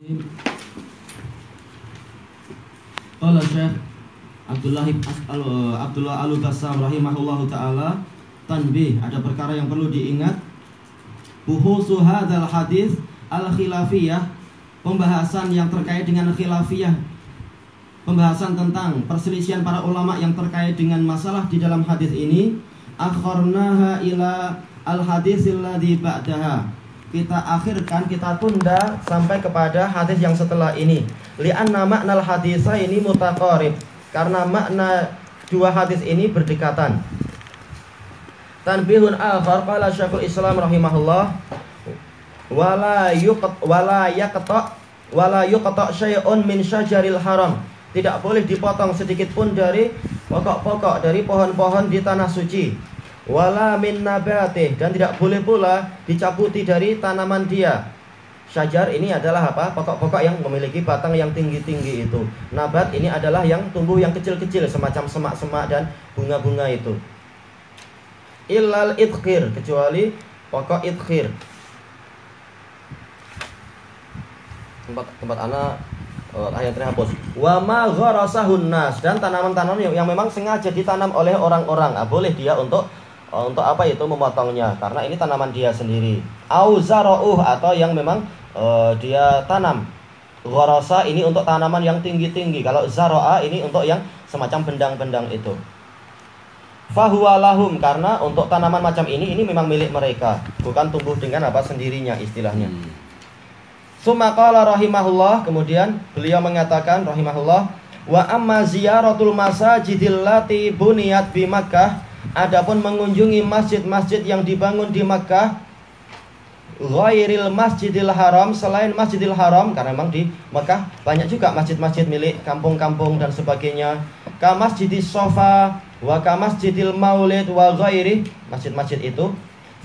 Qala Syekh Abdullah Al-Bassam rahimahullahu taala, tanbih, ada perkara yang perlu diingat. Buhusu hadzal hadis al-khilafiyah, pembahasan yang terkait dengan khilafiyah, pembahasan tentang perselisihan para ulama yang terkait dengan masalah di dalam hadis ini. Akharnaha ila al-hadisil ladzi ba'daha, kita akhirkan, kita tunda sampai kepada hadis yang setelah ini. Li'anna maknal hadisa ini mutaqarib, karena makna dua hadis ini berdekatan. Tanbihun akhar, qala Syekhul Islam rahimahullah, wala yuqta syai'un min syajaril haram, tidak boleh dipotong sedikit pun dari pokok-pokok dari pohon-pohon di tanah suci. Wala min nabatih, dan tidak boleh pula dicabuti dari tanaman dia. Syajar ini adalah apa? Pokok-pokok yang memiliki batang yang tinggi-tinggi itu. Nabat ini adalah yang tumbuh yang kecil-kecil, semacam semak-semak dan bunga-bunga itu. Illal idkhir, kecuali pokok idkhir. Tempat anak ayat terhapus. Wa ma gharasahun nas, dan tanaman-tanaman yang memang sengaja ditanam oleh orang-orang, boleh dia untuk apa itu memotongnya, karena ini tanaman dia sendiri. Au zara'uh, atau yang memang dia tanam. Gharasa ini untuk tanaman yang tinggi-tinggi. Kalau zara'a ini untuk yang semacam bendang-bendang itu. Fahuwa lahum, karena untuk tanaman macam ini memang milik mereka, bukan tumbuh dengan apa sendirinya istilahnya. Summa qala rahimahullah, kemudian beliau mengatakan rahimahullah, wa amma ziyaratul masajidil lati buniyat bi Makkah, adapun mengunjungi masjid-masjid yang dibangun di Makkah, ghairil masjidil haram, selain masjidil haram, karena memang di Makkah banyak juga masjid-masjid milik kampung-kampung dan sebagainya. Ka masjidis Sofa wa ka masjidil Maulid wa ghairi, masjid-masjid itu,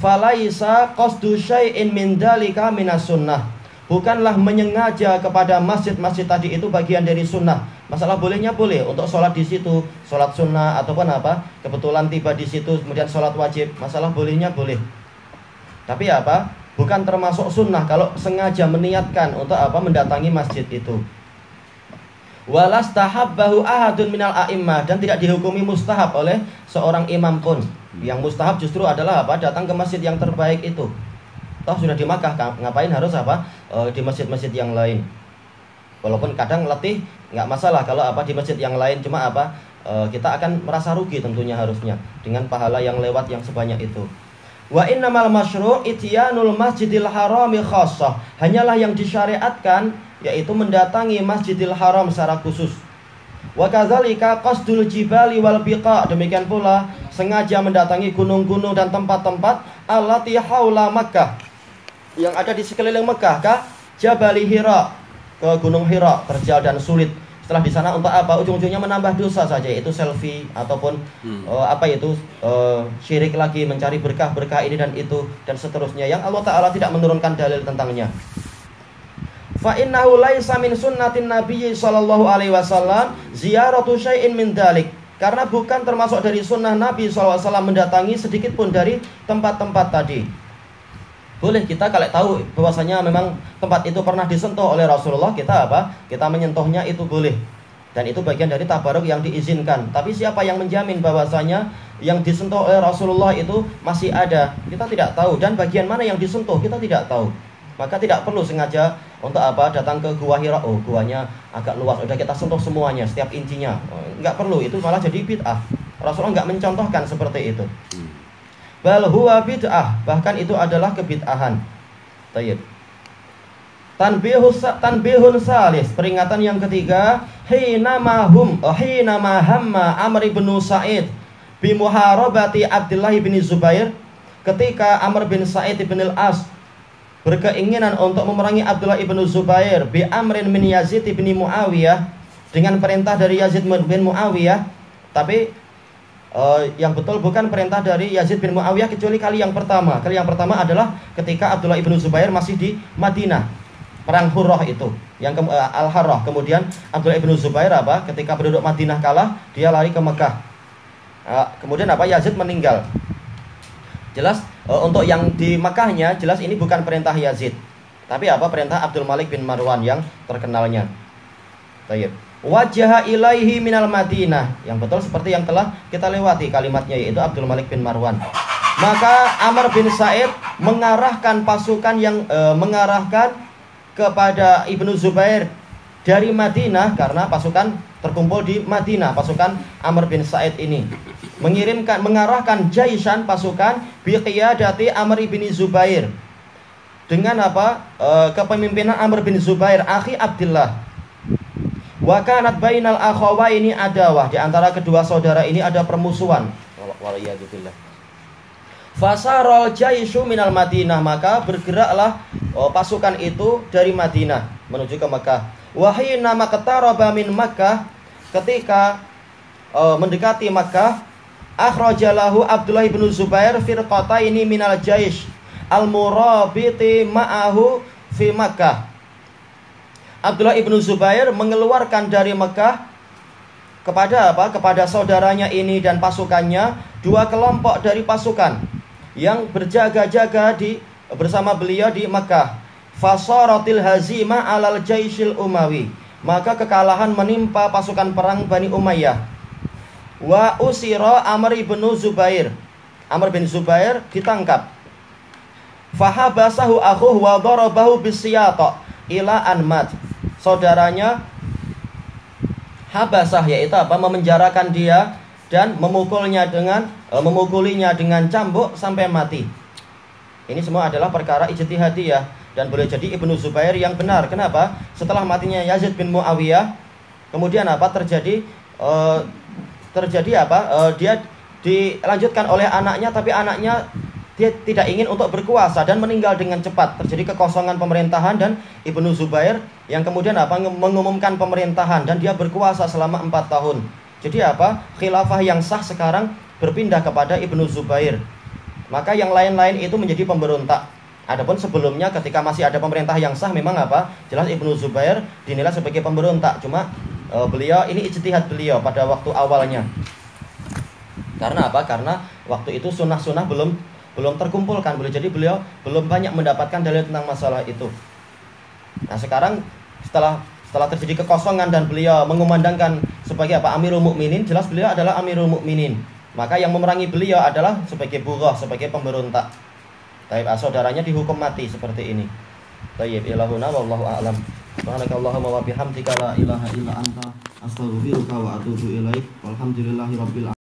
falaisa qasdu syai'in min dalika minas sunnah, bukanlah menyengaja kepada masjid-masjid tadi itu bagian dari sunnah. Masalah bolehnya boleh untuk sholat di situ, sholat sunnah ataupun apa, kebetulan tiba di situ kemudian sholat wajib, masalah bolehnya boleh. Tapi apa? Bukan termasuk sunnah kalau sengaja meniatkan untuk apa mendatangi masjid itu. Walastahabbahu ahadun minal a'immah, dan tidak dihukumi mustahab oleh seorang imam pun. Yang mustahab justru adalah apa? Datang ke masjid yang terbaik itu. Toh sudah di Makkah, ngapain harus apa di masjid-masjid yang lain? Walaupun kadang letih, nggak masalah kalau apa di masjid yang lain, cuma apa kita akan merasa rugi tentunya harusnya dengan pahala yang lewat yang sebanyak itu. Wa innamal masyru' ityanul masjidil harami khassah, hanyalah yang disyariatkan yaitu mendatangi Masjidil Haram secara khusus. Wa kadzalika qasdul jibali wal biqa, demikian pula sengaja mendatangi gunung-gunung dan tempat-tempat allati haula Makkah, yang ada di sekeliling Mekah, ka Jabali Hira, ke Gunung Hira, terjal dan sulit. Setelah di sana untuk apa? Ujung-ujungnya menambah dosa saja, yaitu selfie ataupun syirik lagi, mencari berkah-berkah ini dan itu dan seterusnya yang Allah Ta'ala tidak menurunkan dalil tentangnya. Fa innahu laisa min sunnatin nabiyyi sallallahu alaihi wasallam ziyaratu syai'in min dalik, karena bukan termasuk dari sunnah Nabi SAW mendatangi sedikit pun dari tempat-tempat tadi. Boleh kita kalau tahu bahwasanya memang tempat itu pernah disentuh oleh Rasulullah, kita apa? Kita menyentuhnya itu boleh. Dan itu bagian dari tabaruk yang diizinkan. Tapi siapa yang menjamin bahwasanya yang disentuh oleh Rasulullah itu masih ada? Kita tidak tahu. Dan bagian mana yang disentuh kita tidak tahu. Maka tidak perlu sengaja untuk apa datang ke Gua Hira. Oh, guanya agak luas, udah kita sentuh semuanya, setiap intinya. Enggak perlu, itu malah jadi bid'ah. Rasulullah enggak mencontohkan seperti itu. Bal huwa bid'ah, bahkan itu adalah kebid'ahan. Tayyib. Tanbihun salis, peringatan yang ketiga, hina ma hamma Amr bin Sa'id bi muharabati Abdullah bin Zubair, ketika Amr bin Sa'id bin Al-As berkeinginan untuk memerangi Abdullah bin Zubair bi amrin min Yazid bin Muawiyah, dengan perintah dari Yazid bin Muawiyah, tapi yang betul bukan perintah dari Yazid bin Muawiyah kecuali kali yang pertama. Kali yang pertama adalah ketika Abdullah bin Zubair masih di Madinah, perang Hurrah itu, yang Al-Harrah. Kemudian Abdullah bin Zubair apa? Ketika penduduk Madinah kalah, dia lari ke Mekah. Kemudian apa? Yazid meninggal. Jelas untuk yang di Mekahnya jelas ini bukan perintah Yazid. Tapi apa perintah Abdul Malik bin Marwan yang terkenalnya. Baik. Wajah ilaihi minal Madinah, yang betul seperti yang telah kita lewati kalimatnya, yaitu Abdul Malik bin Marwan. Maka Amr bin Sa'id mengarahkan pasukan yang mengarahkan kepada Ibnu Zubair dari Madinah, karena pasukan terkumpul di Madinah, pasukan Amr bin Sa'id ini mengarahkan jaisan pasukan biqiyadati Amr bin Zubair, dengan apa? Kepemimpinan Amr bin Zubair akhi Abdullah. Wa kanat bainal akhawaini adawah, di antara kedua saudara ini ada permusuhan. Waliyadzubillah. Fasarol jaisu minal Madinah, maka bergeraklah pasukan itu dari Madinah menuju ke Mekah. Wahina maqtaraba min Makkah, ketika mendekati Makkah, akhrajalahu Abdullah bin Zubair firqataini minal jaish al-murabiti ma'ahu fi Makkah. Abdullah ibnu Zubair mengeluarkan dari Mekah kepada apa? Kepada saudaranya ini dan pasukannya, dua kelompok dari pasukan yang berjaga-jaga bersama beliau di Mekah. Fasaratil hazimah alal jaisil Umawi, maka kekalahan menimpa pasukan perang Bani Umayyah. Wa usira Amr ibn Zubair, Amr bin Zubair ditangkap. Fahabasahu akhuhu wa darabahu bisyata ila anmat, saudaranya habasah, yaitu apa? Memenjarakan dia dan memukulinya dengan cambuk sampai mati. Ini semua adalah perkara ijtihadiyah dan boleh jadi Ibnu Zubair yang benar. Kenapa? Setelah matinya Yazid bin Muawiyah, kemudian apa terjadi? Dia dilanjutkan oleh anaknya, tapi anaknya dia tidak ingin untuk berkuasa dan meninggal dengan cepat. Terjadi kekosongan pemerintahan dan Ibnu Zubair yang kemudian apa? Mengumumkan pemerintahan, dan dia berkuasa selama 4 tahun. Jadi apa? Khilafah yang sah sekarang berpindah kepada Ibnu Zubair. Maka yang lain-lain itu menjadi pemberontak. Adapun sebelumnya ketika masih ada pemerintah yang sah, memang apa? Jelas Ibnu Zubair dinilai sebagai pemberontak. Cuma beliau ini ijtihad beliau pada waktu awalnya. Karena apa? Karena waktu itu sunnah-sunnah belum terkumpulkan. Boleh jadi beliau belum banyak mendapatkan dalil tentang masalah itu. Nah, sekarang setelah terjadi kekosongan dan beliau mengumandangkan sebagai apa? Amirul Mukminin, jelas beliau adalah Amirul Mukminin. Maka yang memerangi beliau adalah sebagai bughah, sebagai pemberontak. Taib, saudaranya dihukum mati seperti ini. Taib, ilahuna wallahu a'lam. Subhanakallahumma wa bihamdika la ilaha illa anta astaghfiruka wa atubu ilaik. Walhamdulillahirabbil alamin.